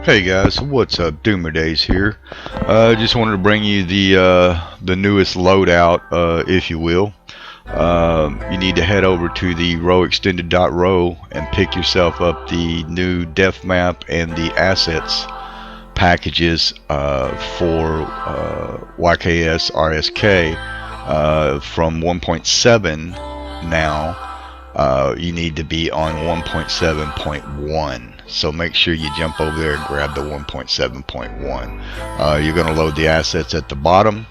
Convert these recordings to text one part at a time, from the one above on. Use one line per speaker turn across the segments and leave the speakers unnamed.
Hey guys, what's up? dOOmERdaZE here. Just wanted to bring you the newest loadout, if you will. You need to head over to the rowextended.ro and pick yourself up the new def map and the assets packages for YKS RSK from 1.7 now. You need to be on 1.7.1. So make sure you jump over there and grab the 1.7.1. You're going to load the assets at the bottom,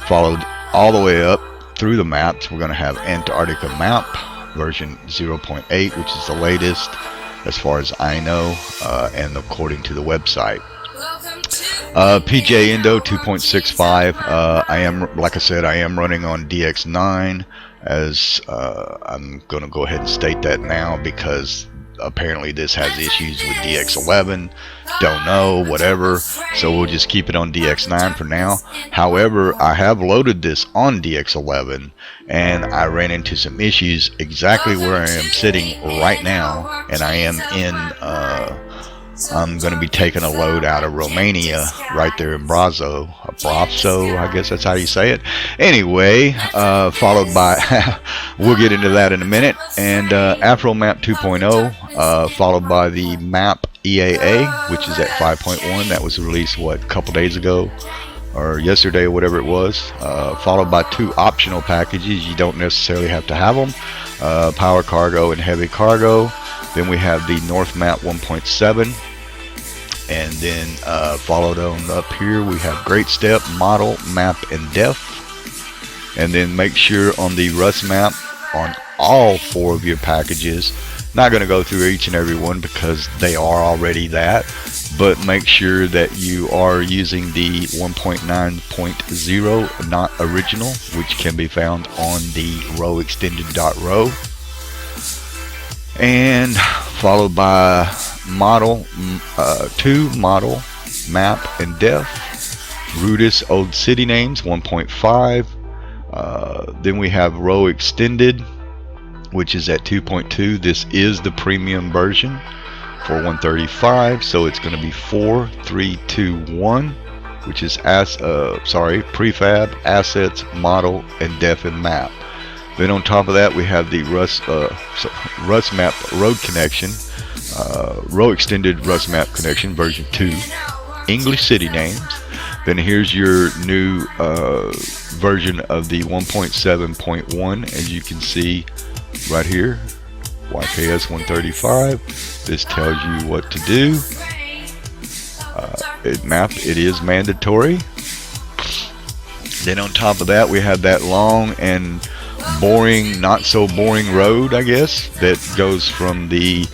followed all the way up through the maps. We're going to have Antarctica map version 0.8, which is the latest as far as I know, and according to the website. PJ Indo 2.65. I am, like I said, I am running on DX9, as I'm going to go ahead and state that now because apparently this has issues with DX11. Don't know, whatever. So we'll just keep it on DX9 for now. However, I have loaded this on DX11 and I ran into some issues exactly where I am sitting right now, and I am in I'm going to be taking a load out of Romania right there in Brazo, I guess that's how you say it. Anyway, followed by, we'll get into that in a minute, and Afro Map 2.0, followed by the map EAA, which is at 5.1. That was released, what, a couple days ago, or yesterday, or whatever it was, followed by two optional packages. You don't necessarily have to have them, power cargo and heavy cargo. Then we have the North Map 1.7, and then followed on up here we have Great Step, Model, Map, and Def. And then make sure on the Rust map on all four of your packages, not going to go through each and every one because they are already that, but make sure that you are using the 1.9.0 not original, which can be found on the rowextended.ro. And followed by model 2, model, map, and def. Rudis Old City Names 1.5. Then we have row extended, which is at 2.2. This is the premium version for 135, so it's going to be 4, 3, 2, 1, which is prefab, assets, model, and def and map. Then on top of that we have the Rust map road connection, row extended Rust map connection version 2, English city names. Then here's your new version of the 1.7.1, as you can see right here, YKS 135. This tells you what to do. It is mandatory. Then on top of that we have that long and boring, not so boring road, I guess, that goes from the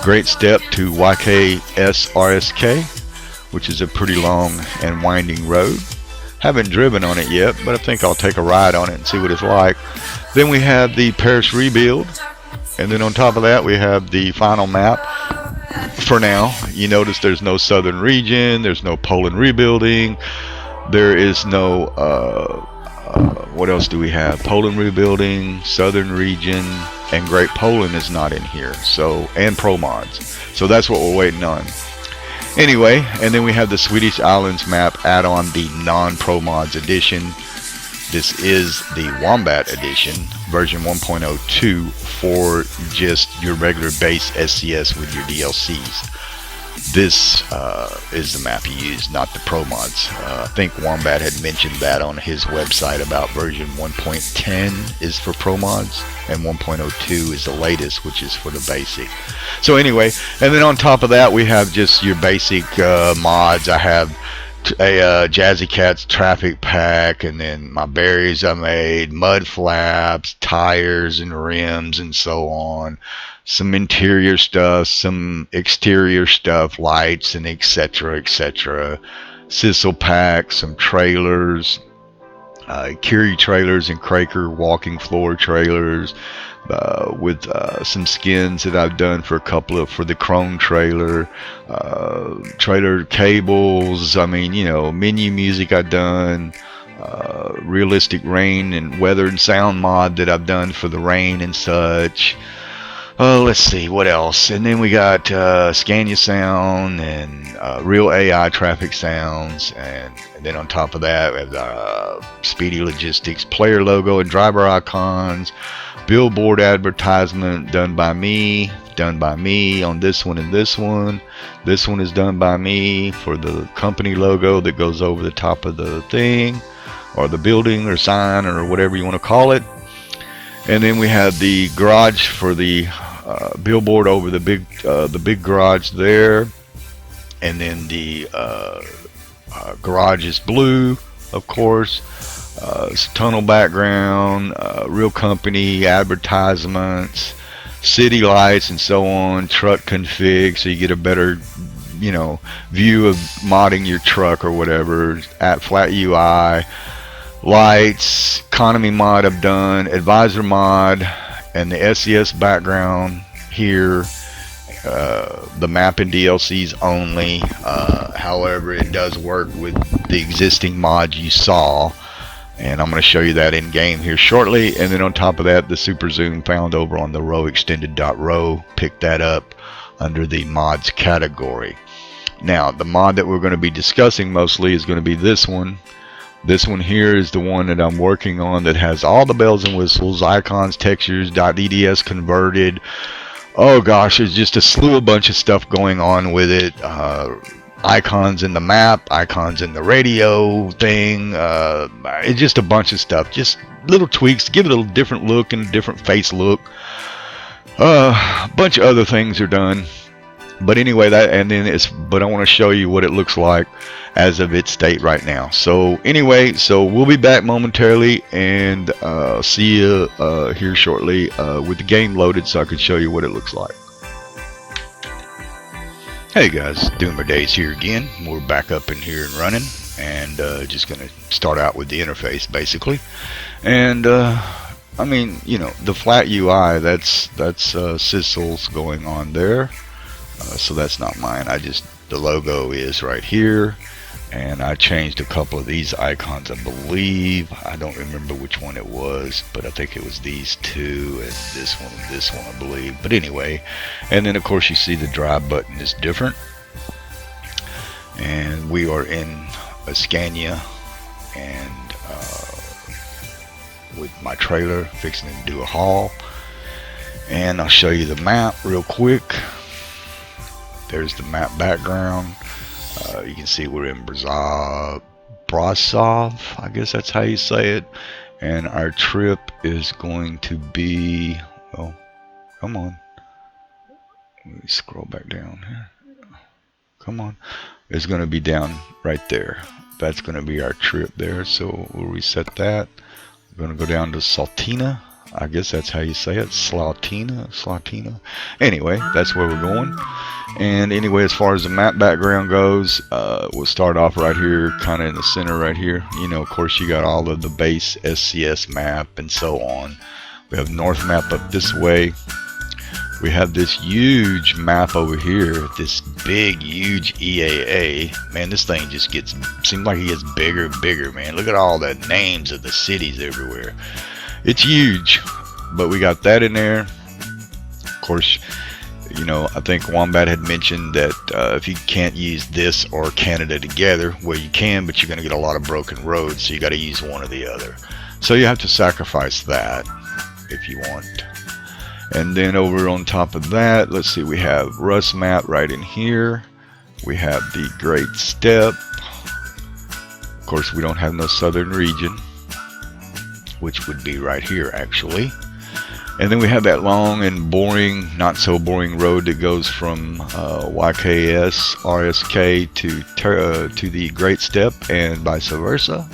Great Step to YKS RSK, which is a pretty long and winding road. Haven't driven on it yet, but I think I'll take a ride on it and see what it's like. Then we have the Paris rebuild, and then on top of that we have the final map. For now, you notice there's no southern region, there's no Poland rebuilding, there is no what else do we have? Poland rebuilding, southern region, and Great Poland is not in here. So, and pro mods. So that's what we're waiting on. Anyway, and then we have the Swedish Islands map add-on, the non-pro mods edition. This is the Wombat edition, version 1.02, for just your regular base SCS with your DLCs. This is the map you use, not the pro mods. I think Wombat had mentioned that on his website about version 1.10 is for pro mods and 1.02 is the latest, which is for the basic. So anyway, and then on top of that we have just your basic mods. I have a Jazzy Cat's traffic pack, and then my berries I made, mud flaps, tires and rims and so on, some interior stuff, some exterior stuff, lights and etc. Sissel pack, some trailers, Curie trailers and Craker walking floor trailers, with some skins that I've done for for the Crone trailer, trailer cables. I mean, you know, menu music I've done, realistic rain and weather and sound mod that I've done for the rain and such. Let's see what else. And then we got Scania sound and real AI traffic sounds, and then on top of that we have Speedy Logistics player logo and driver icons, billboard advertisement done by me on this one and this one. This one is done by me for the company logo that goes over the top of the thing or the building or sign or whatever you want to call it. And then we have the garage for the billboard over the big garage there. And then the garage is blue, of course. Tunnel background, real company advertisements, city lights, and so on. Truck config, so you get a better, view of modding your truck or whatever. At flat UI. Lights, economy mod I've done, advisor mod, and the SES background here. The map and DLCs only. However, it does work with the existing mods you saw, and I'm going to show you that in game here shortly. And then on top of that, the super zoom found over on the row extended.row. Pick that up under the mods category. Now, the mod that we're going to be discussing mostly is going to be this one. This one here is the one that I'm working on that has all the bells and whistles, icons, textures, .eds converted. Oh gosh, there's just a slew of bunch of stuff going on with it. Icons in the map, icons in the radio thing. It's just a bunch of stuff. Just little tweaks to give it a little different look and a different face look. A bunch of other things are done. But anyway, but I want to show you what it looks like as of its state right now. So anyway, we'll be back momentarily and see you here shortly with the game loaded so I can show you what it looks like. Hey guys, dOOmERdaZE here again. We're back up in here and running, and just gonna start out with the interface basically. And I mean, the flat UI, that's Sissel's going on there. So that's not mine. The logo is right here, and I changed a couple of these icons, I believe. I don't remember which one it was, but I think it was these two and this one, I believe. But anyway, and then of course you see the drive button is different, and we are in a Scania, and with my trailer fixing to do a haul. And I'll show you the map real quick. There's the map background. You can see we're in Brasov, I guess that's how you say it. And our trip is going to be, oh, come on. Let me scroll back down here. Come on. It's going to be down right there. That's going to be our trip there. So we'll reset that. We're going to go down to Saltina. I guess that's how you say it. Slatina. Anyway, that's where we're going. And anyway, as far as the map background goes, we'll start off right here, kind of in the center right here. Of course, you got all of the base SCS map and so on. We have north map up this way. We have this huge map over here, this big, huge EAA. Man, this thing just seems like it gets bigger and bigger, man. Look at all the names of the cities everywhere. It's huge, but we got that in there. Of course, I think Wombat had mentioned that if you can't use this or Canada together, well, you can, but you're going to get a lot of broken roads, so you got to use one or the other. So you have to sacrifice that if you want. And then over on top of that, let's see, we have Rust map right in here. We have the Great Step. Of course, we don't have no southern region, which would be right here actually. And then we have that long and boring, not so boring road that goes from YKS RSK to the Great Step and vice versa.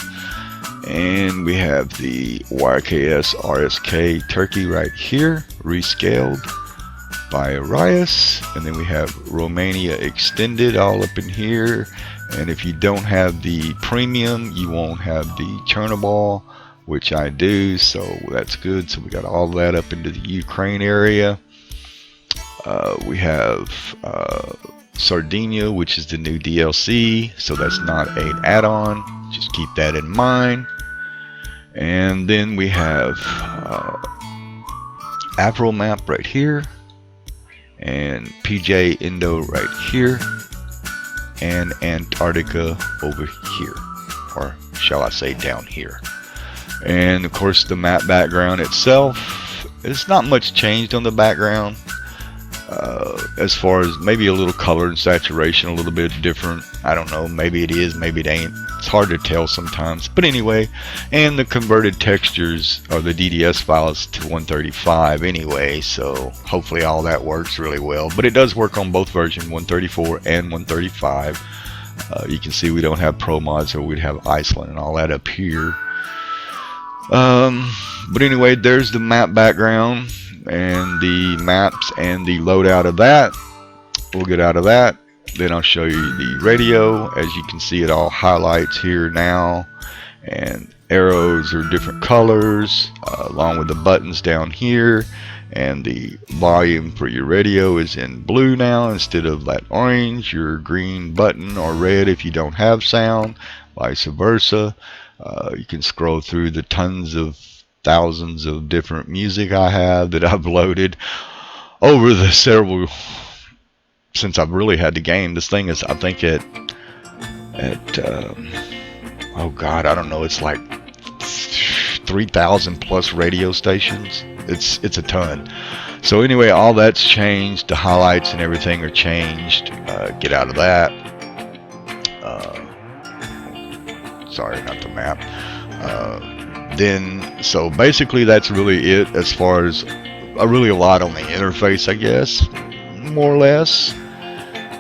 And we have the YKS RSK Turkey right here, rescaled by Arias. And then we have Romania Extended all up in here. And if you don't have the premium, you won't have the Chernobyl, which I do, so that's good. So we got all that up into the Ukraine area. We have Sardinia, which is the new DLC, so that's not an add-on, just keep that in mind. And then we have Avro map right here, and PJ Indo right here, and Antarctica over here, or shall I say down here. And of course the map background itself, it's not much changed on the background, as far as maybe a little color and saturation a little bit different. I don't know, maybe it is, maybe it ain't. It's hard to tell sometimes, but anyway. And the converted textures or the DDS files to 135 anyway, so hopefully all that works really well. But it does work on both versions, 134 and 135. You can see we don't have Pro Mods, or we'd have Iceland and all that up here. But anyway, there's the map background and the maps and the loadout of that. We'll get out of that, then I'll show you the radio. As you can see, it all highlights here now, and arrows are different colors, along with the buttons down here, and the volume for your radio is in blue now instead of that orange, your green button, or red if you don't have sound, vice versa. You can scroll through the tons of thousands of different music I have that I've loaded over the several, since I've really had the game. This thing is, I think at oh god, I don't know, it's like 3,000 plus radio stations. It's a ton. So anyway, all that's changed. The highlights and everything are changed. Get out of that. Sorry, not the map. Then, so basically that's really it as far as really a lot on the interface, I guess, more or less,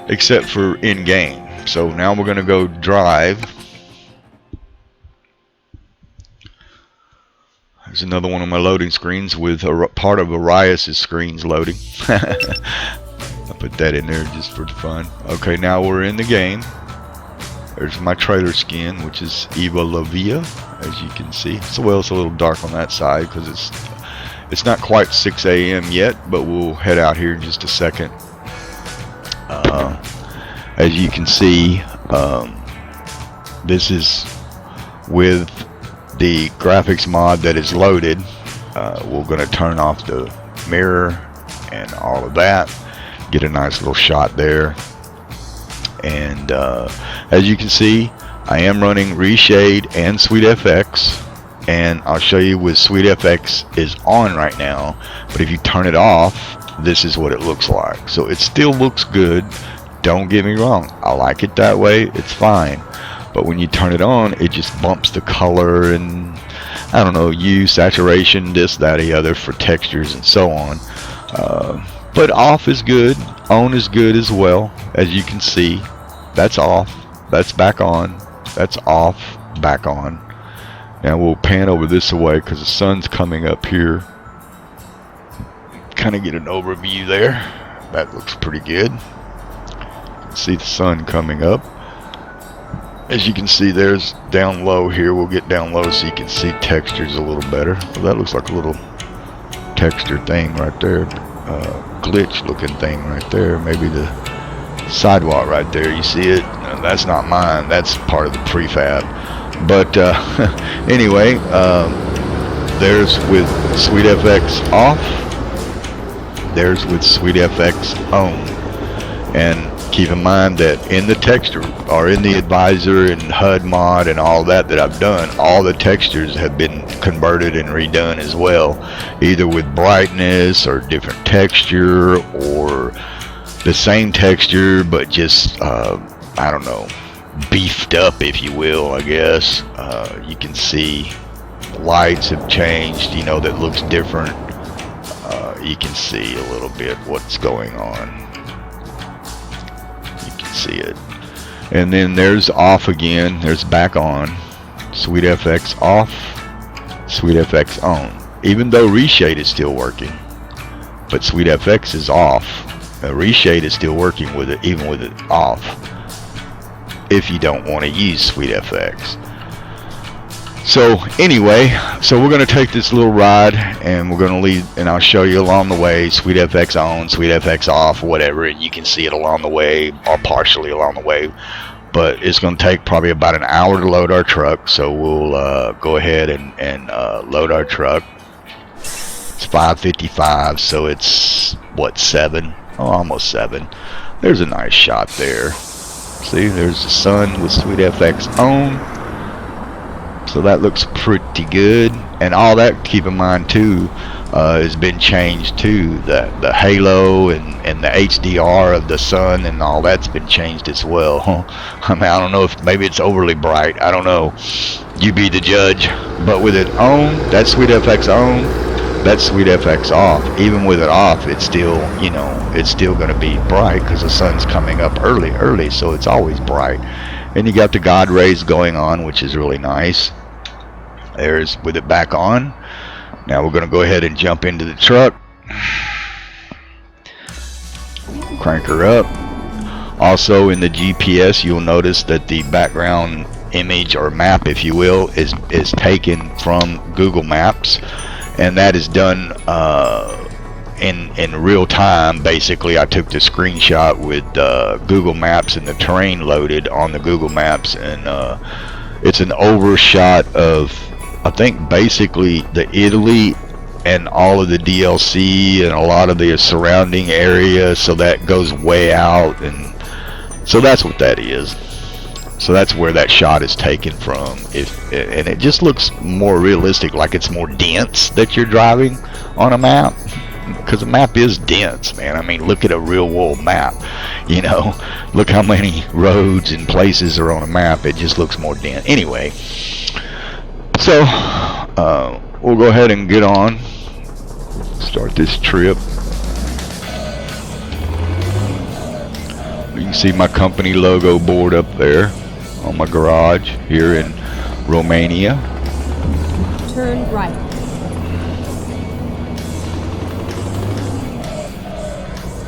except for in-game. So now we're going to go drive. There's another one of my loading screens with a part of Arias's screens loading. I put that in there just for fun. Okay, now we're in the game. There's my trailer skin, which is Eva La Via, as you can see. So, well, it's a little dark on that side because it's not quite 6 a.m. yet, but we'll head out here in just a second. As you can see, this is with the graphics mod that is loaded. We're going to turn off the mirror and all of that. Get a nice little shot there. And as you can see, I am running Reshade and SweetFX, and I'll show you with SweetFX is on right now, but if you turn it off, this is what it looks like. So it still looks good, don't get me wrong, I like it that way, it's fine, but when you turn it on, it just bumps the color and I don't know, hue, saturation, this, that, the other for textures and so on. But off is good, on is good as well. As you can see, that's off, that's back on, that's off, back on. Now we'll pan over this away because the sun's coming up here. Kind of get an overview there. That looks pretty good. See the sun coming up. As you can see, there's down low here. We'll get down low so you can see textures a little better. Well, that looks like a little texture thing right there. Glitch looking thing right there. Maybe the sidewalk right there. You see it? That's not mine. That's part of the prefab. But anyway, there's with SweetFX off. There's with SweetFX on. And keep in mind that in the texture or in the advisor and HUD mod and all that I've done, all the textures have been converted and redone as well, either with brightness or different texture or the same texture but just I don't know, beefed up, if you will, I guess. You can see the lights have changed, you know, that looks different. You can see a little bit what's going on. See it. And then there's off again, there's back on. SweetFX off, SweetFX on. Even though Reshade is still working, but SweetFX is off. Reshade is still working with it, even with it off, if you don't want to use SweetFX. So anyway, so we're going to take this little ride and we're going to lead, and I'll show you along the way SweetFX on, SweetFX off, whatever, and you can see it along the way or partially along the way. But it's going to take probably about an hour to load our truck, so we'll go ahead and load our truck. It's 5:55, so it's what, 7, Oh, almost 7. There's a nice shot there. See, there's the sun with SweetFX on. So that looks pretty good. And all that, keep in mind too, has been changed too. The halo and the HDR of the sun and all that's been changed as well. I mean, I don't know if maybe it's overly bright. I don't know. You be the judge. But with it on, that's SweetFX on, that's SweetFX off. Even with it off, it's still, you know, it's still going to be bright because the sun's coming up early, so it's always bright. And you got the God rays going on, which is really nice. There's with it back on. Now we're going to go ahead and jump into the truck. Crank her up. Also in the GPS, you'll notice that the background image or map, if you will, is taken from Google Maps, and that is done in real time. Basically, I took the screenshot with Google Maps and the terrain loaded on the Google Maps, and it's an overshot of, I think, basically the Italy and all of the DLC and a lot of the surrounding area, so that goes way out, and so that's what that is. So that's where that shot is taken from. And it just looks more realistic, like it's more dense that you're driving on a map, because a map is dense, man. I mean, look at a real world map, you know, look how many roads and places are on a map. It just looks more dense. Anyway, so we'll go ahead and get on, start this trip. You can see my company logo board up there on my garage here in Romania.
Turn right.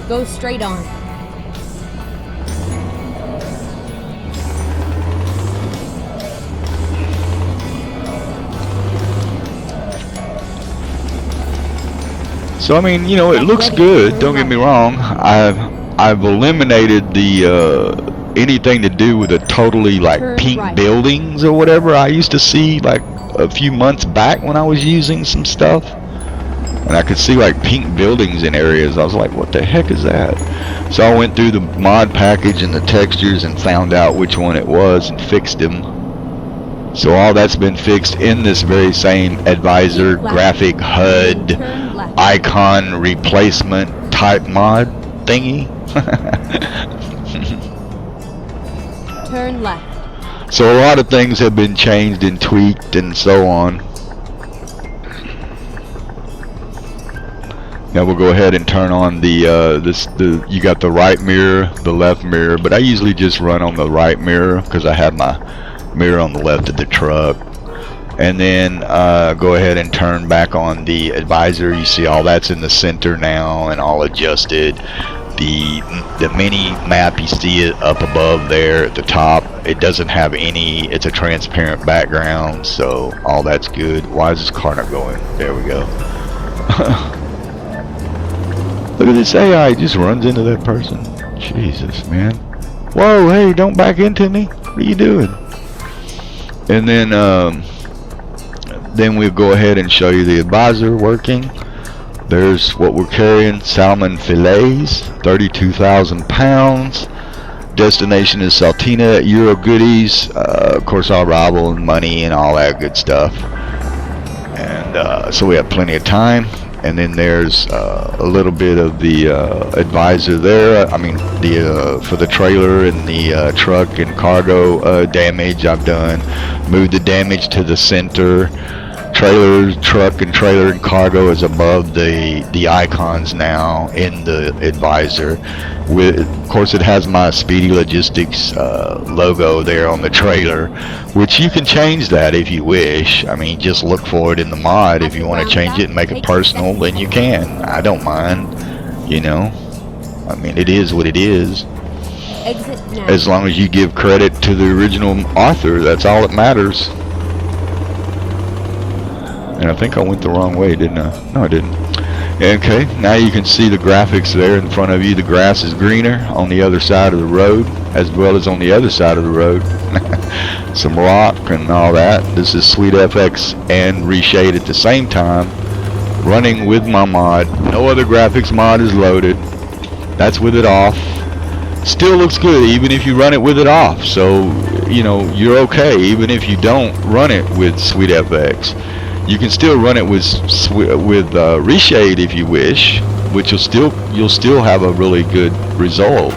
Go straight on.
So I mean, you know, it looks good, don't get me wrong. I've eliminated the anything to do with the totally like pink buildings or whatever I used to see like a few months back when I was using some stuff, and I could see like pink buildings in areas. I was like, what the heck is that? So I went through the mod package and the textures and found out which one it was and fixed them. So all that's been fixed in this very same advisor graphic HUD icon replacement type mod thingy.
Turn left.
So a lot of things have been changed and tweaked and so on. Now we'll go ahead and turn on the you got the right mirror, the left mirror, but I usually just run on the right mirror because I have my mirror on the left of the truck. And then go ahead and turn back on the advisor. You see all that's in the center now and all adjusted. The mini map, you see it up above there at the top. It doesn't have any, it's a transparent background, so all that's good. Why is this car not going? There we go. Look at this AI, it just runs into that person. Jesus, man. Whoa, hey, don't back into me. What are you doing? And then we'll go ahead and show you the advisor working. There's what we're carrying: salmon fillets, 32,000 pounds. Destination is Saltina, Euro goodies, of course, our arrival and money and all that good stuff. And so we have plenty of time. And then there's a little bit of the advisor there. I mean, for the trailer and the truck and cargo damage I've done. Moved the damage to the center. Trailer, truck, and trailer and cargo is above the icons now in the advisor. Of course, it has my Speedy Logistics logo there on the trailer, which you can change that if you wish. I mean, just look for it in the mod. If you want to change it and make it personal, then you can. I don't mind, you know. I mean, it is what it is. As long as you give credit to the original author, that's all that matters. And I think I went the wrong way, didn't I? No, I didn't. Okay, now you can see the graphics there in front of you. The grass is greener on the other side of the road, as well as on the other side of the road. Some rock and all that. This is SweetFX and Reshade at the same time, running with my mod. No other graphics mod is loaded. That's with it off. Still looks good even if you run it with it off. So, you know, you're okay even if you don't run it with SweetFX. You can still run it with reshade if you wish, which you'll still have a really good result.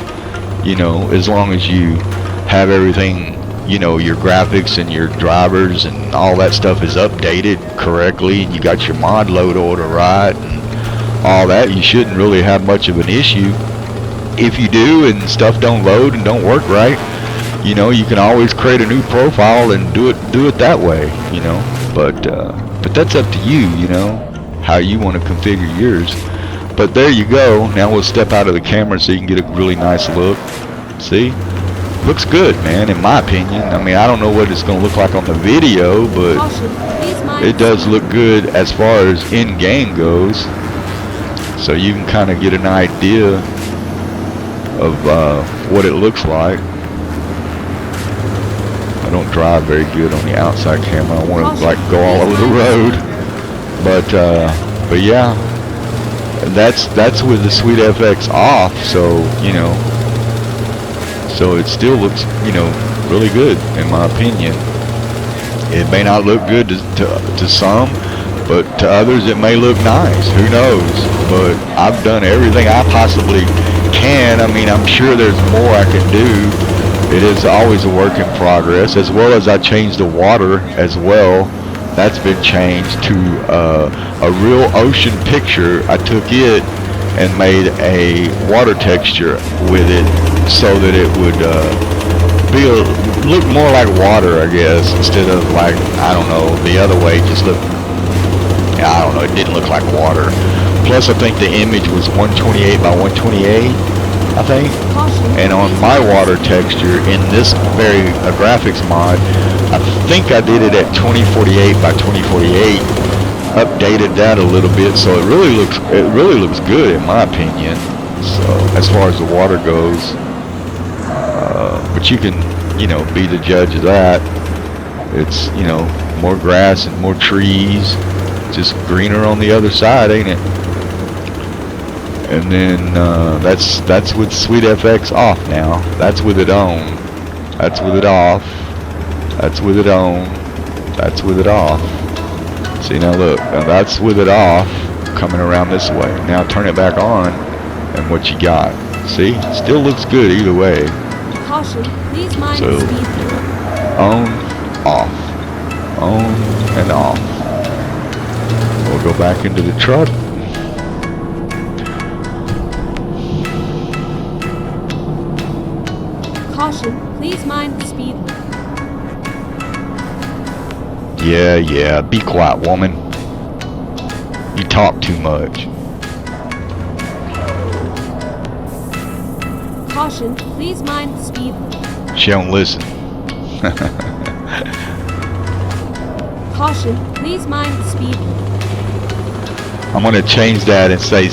You know, as long as you have everything, you know, your graphics and your drivers and all that stuff is updated correctly, and you got your mod load order right and all that, you shouldn't really have much of an issue. If you do and stuff don't load and don't work right, you know, you can always create a new profile and do it that way, you know. But that's up to you, you know, how you want to configure yours. But there you go. Now we'll step out of the camera so you can get a really nice look. See? Looks good, man, in my opinion. I mean, I don't know what it's going to look like on the video, but it does look good as far as in-game goes. So you can kind of get an idea of what it looks like. I don't drive very good on the outside camera. I want to like go all over the road. But yeah, that's with the SweetFX off. So, you know, so it still looks, you know, really good in my opinion. It may not look good to some, but to others it may look nice. Who knows? But I've done everything I possibly can. I mean, I'm sure there's more I can do. It is always a work in progress, as well as I changed the water as well. That's been changed to a real ocean picture. I took it and made a water texture with it so that it would look more like water, I guess, instead of like, I don't know, the other way. Just look, I don't know, it didn't look like water. Plus, I think the image was 128 by 128, I think. And on my water texture in this very graphics mod, I think I did it at 2048 by 2048. Updated that a little bit, so it really looks good in my opinion. So as far as the water goes, but you can, you know, be the judge of that. It's, you know, more grass and more trees, just greener on the other side, ain't it? And then that's with SweetFX off now. That's with it on. That's with it off. That's with it on. That's with it off. See, now look, now that's with it off, coming around this way. Now turn it back on, and what you got? See, still looks good either way.
Caution, please mind
So,
speed.
on, off, on, and off. We'll go back into the truck.
Caution, please mind the speed limit.
Yeah, be quiet, woman. You talk too much.
Caution, please mind the speed limit.
She don't listen.
Caution, please mind the speed limit.
I'm gonna change that and say,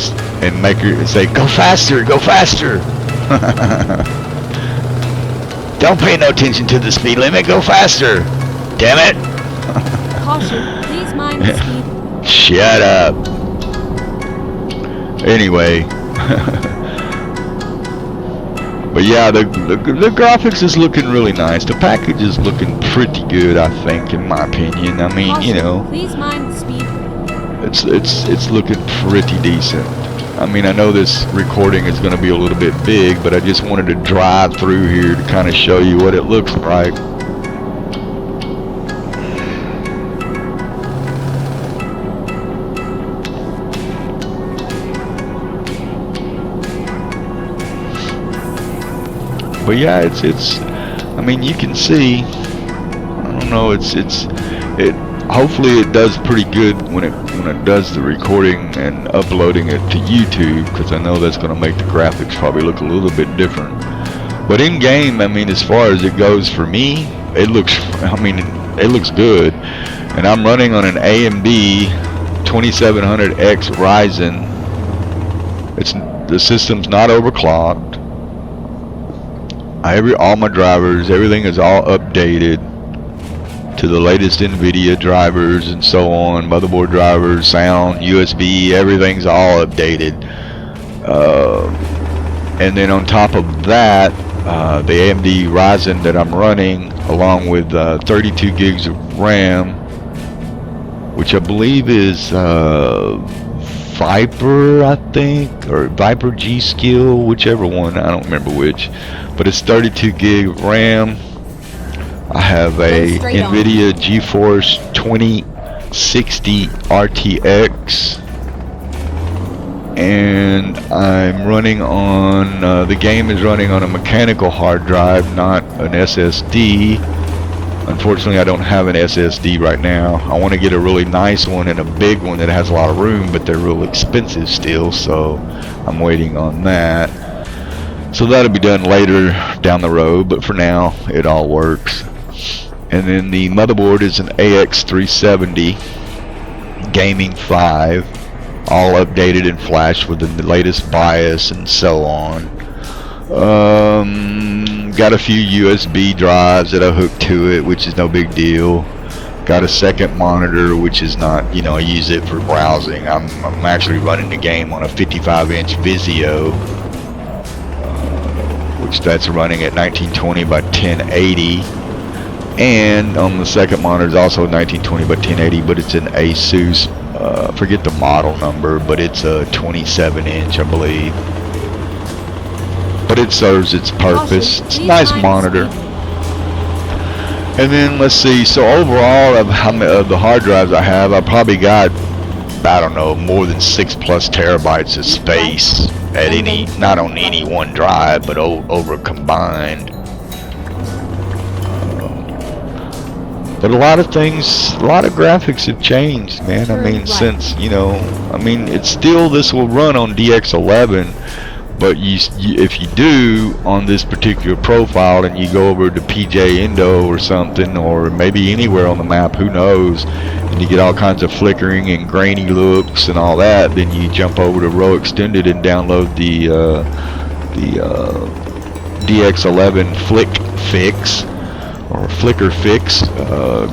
and make her say, go faster, go faster. Don't pay no attention to the speed limit, go faster. Damn it.
Caution, please mind the speed limit.
Shut up. Anyway. But yeah, the graphics is looking really nice. The package is looking pretty good, I think, in my opinion. I mean,
Caution,
you know,
please mind the speed limit.
it's looking pretty decent. I mean, I know this recording is going to be a little bit big, but I just wanted to drive through here to kind of show you what it looks like. But yeah, it's I mean, you can see, I don't know, it hopefully it does pretty good when it does the recording and uploading it to YouTube, because I know that's going to make the graphics probably look a little bit different. But in game, I mean, as far as it goes for me, it looks good. And I'm running on an AMD 2700X Ryzen. The system's not overclocked. All my drivers, everything is all updated to the latest NVIDIA drivers and so on, motherboard drivers, sound, USB, everything's all updated. And then on top of that, the AMD Ryzen that I'm running, along with 32 gigs of RAM, which I believe is Viper, I think, or Viper G Skill, whichever one, I don't remember which, but it's 32 gig of RAM. I have a NVIDIA GeForce 2060 RTX, and I'm running on, the game is running on a mechanical hard drive, not an SSD. Unfortunately, I don't have an SSD right now. I want to get a really nice one and a big one that has a lot of room, but they're real expensive still, so I'm waiting on that. So that'll be done later down the road, but for now, it all works. And then the motherboard is an AX370 Gaming 5, all updated and flashed with the latest BIOS and so on. Got a few USB drives that I hooked to it, which is no big deal. Got a second monitor, which is not, you know, I use it for browsing. I'm actually running the game on a 55-inch Vizio, which that's running at 1920 by 1080. And on the second monitor is also 1920 by 1080, but it's an Asus, forget the model number, but it's a 27-inch, I believe. But it serves its purpose. It's a nice monitor. And then let's see, so overall of how many of the hard drives I have, I probably got, I don't know, more than 6+ terabytes of space at any, not on any one drive, but over combined. But a lot of things, a lot of graphics have changed, man. I mean, since, you know, I mean, it's still, this will run on DX11, but if you do on this particular profile and you go over to PJ Indo or something, or maybe anywhere on the map, who knows, and you get all kinds of flickering and grainy looks and all that, then you jump over to Row Extended and download the DX11 Flick Fix or Flicker Fix.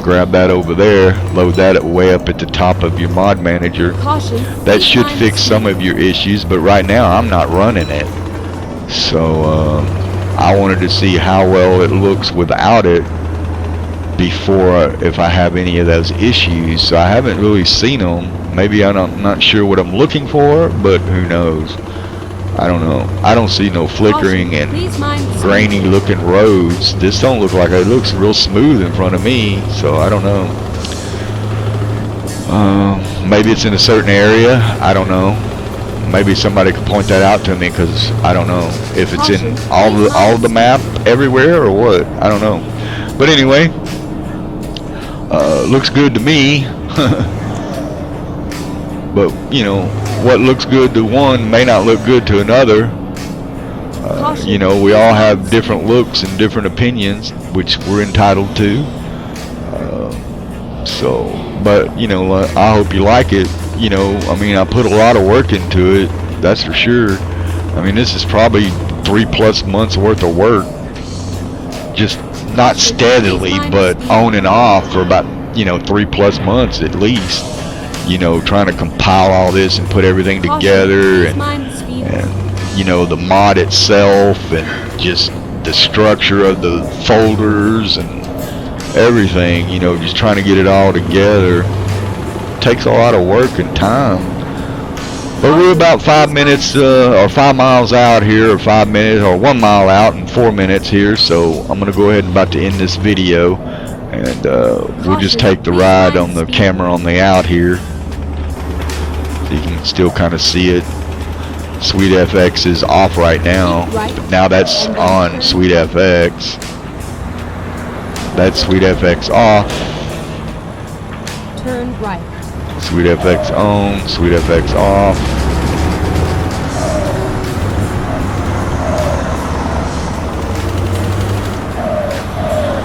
Grab that over there, load that way up at the top of your mod manager. That should fix some of your issues, but right now I'm not running it, so I wanted to see how well it looks without it before, if I have any of those issues. So I haven't really seen them. Maybe I'm not sure what I'm looking for, but who knows. I don't know. I don't see no flickering and grainy looking roads. This don't look like it. Looks real smooth in front of me, so I don't know. Maybe it's in a certain area. I don't know. Maybe somebody could point that out to me, because I don't know if it's in all the map everywhere or what. I don't know. But anyway, looks good to me. But you know, what looks good to one may not look good to another. You know, we all have different looks and different opinions, which we're entitled to. So, but you know, I hope you like it. You know, I mean, I put a lot of work into it, that's for sure. I mean, this is probably 3+ months worth of work, just not steadily, but on and off for about, you know, 3+ months at least. You know, trying to compile all this and put everything together, and you know, the mod itself, and just the structure of the folders and everything, you know, just trying to get it all together. It takes a lot of work and time. But we're about 5 minutes or 5 miles out here, or 5 minutes, or 1 mile out and 4 minutes here, so I'm gonna go ahead and about to end this video, and we'll just take the ride on the camera on the out here. You can still kind of see it. SweetFX is off right now. Now that's on SweetFX. That's SweetFX off.
Turn right.
SweetFX on. SweetFX off.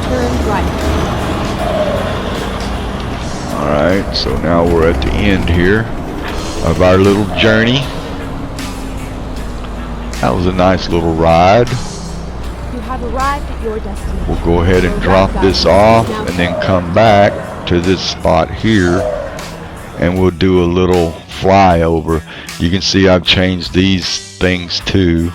Turn right.
Alright, so now we're at the end here of our little journey. That was a nice little ride.
You have arrived at your destination.
We'll go ahead and drop this off and then come back to this spot here, and we'll do a little flyover. You can see I've changed these things too.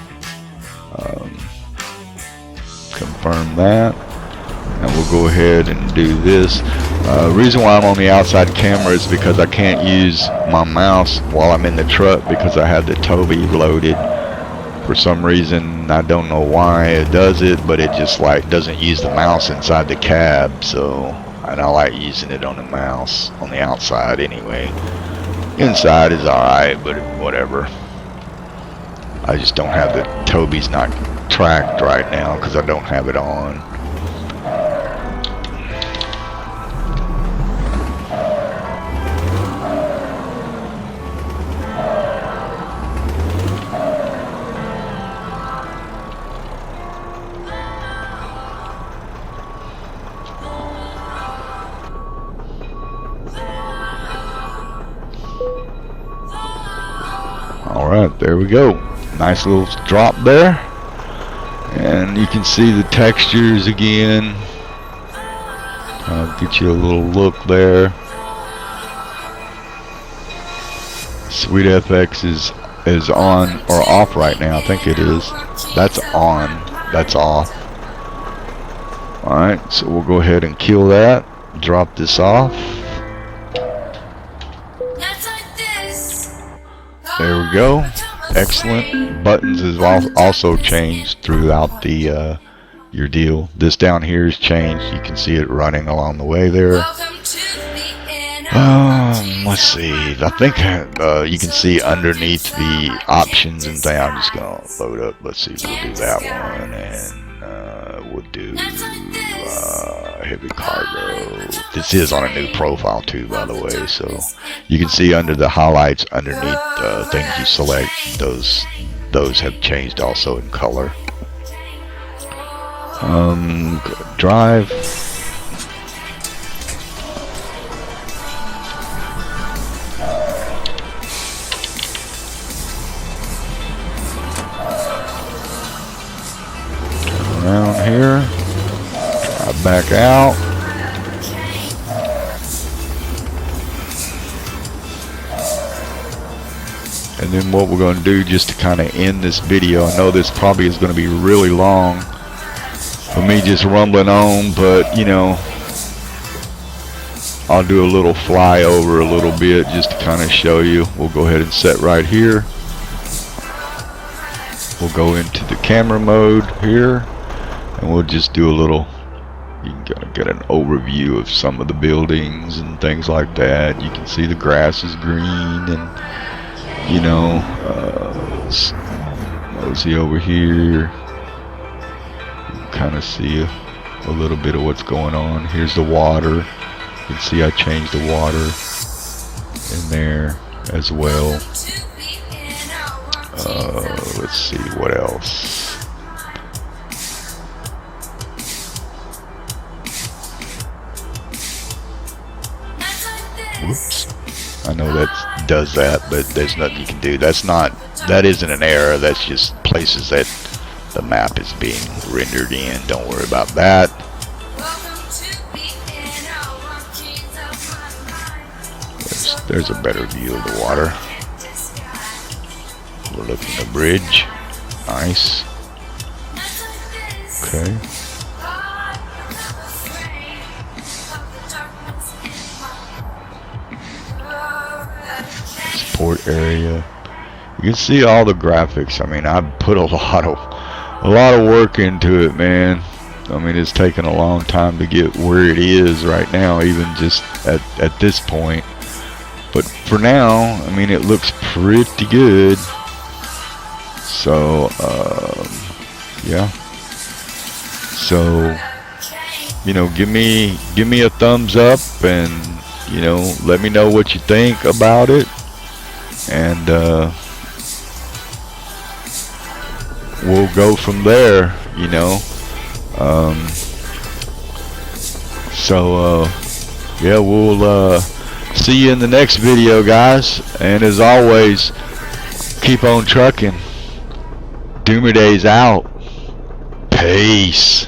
Confirm that, and we'll go ahead and do this. Reason why I'm on the outside camera is because I can't use my mouse while I'm in the truck because I have the Toby loaded. For some reason, I don't know why it does it, but it just like doesn't use the mouse inside the cab. So, and I like using it on the mouse on the outside anyway. Inside is alright, but whatever. I just don't have the Toby's not tracked right now because I don't have it on. Alright, there we go. Nice little drop there. And you can see the textures again. I'll get you a little look there. Sweet FX is on or off right now. I think it is. That's on. That's off. Alright, so we'll go ahead and kill that. Drop this off. There we go. Excellent. Buttons is also changed throughout the your deal. This down here is changed. You can see it running along the way there. Let's see. I think you can see underneath the options and things. I'm just gonna load up. Let's see. We'll do that one, and we'll do heavy cargo. This is on a new profile too, by the way. So you can see under the highlights underneath things you select, those have changed also in color. Drive. Turn around here. Drive back out. And then what we're going to do just to kind of end this video, I know this probably is going to be really long for me just rumbling on, but you know, I'll do a little flyover a little bit just to kind of show you. We'll go ahead and set right here. We'll go into the camera mode here, and we'll just do a little, you can get an overview of some of the buildings and things like that. You can see the grass is green, and you know, mosey over here. You can kind of see a little bit of what's going on. Here's the water. You can see I changed the water in there as well. Let's see what else. Whoops. I know that does that, but there's nothing you can do. That isn't an error. That's just places that the map is being rendered in. Don't worry about that. There's a better view of the water. We're looking at the bridge. Nice. Okay. Support area. You can see all the graphics. I mean, I put a lot of work into it, man. I mean, it's taken a long time to get where it is right now, even just at this point. But for now, I mean, it looks pretty good. So, yeah. So, you know, give me a thumbs up, and you know, let me know what you think about it, and we'll go from there. You know. Yeah, we'll see you in the next video, guys, and as always, keep on trucking. dOOmERdaZE out. Peace.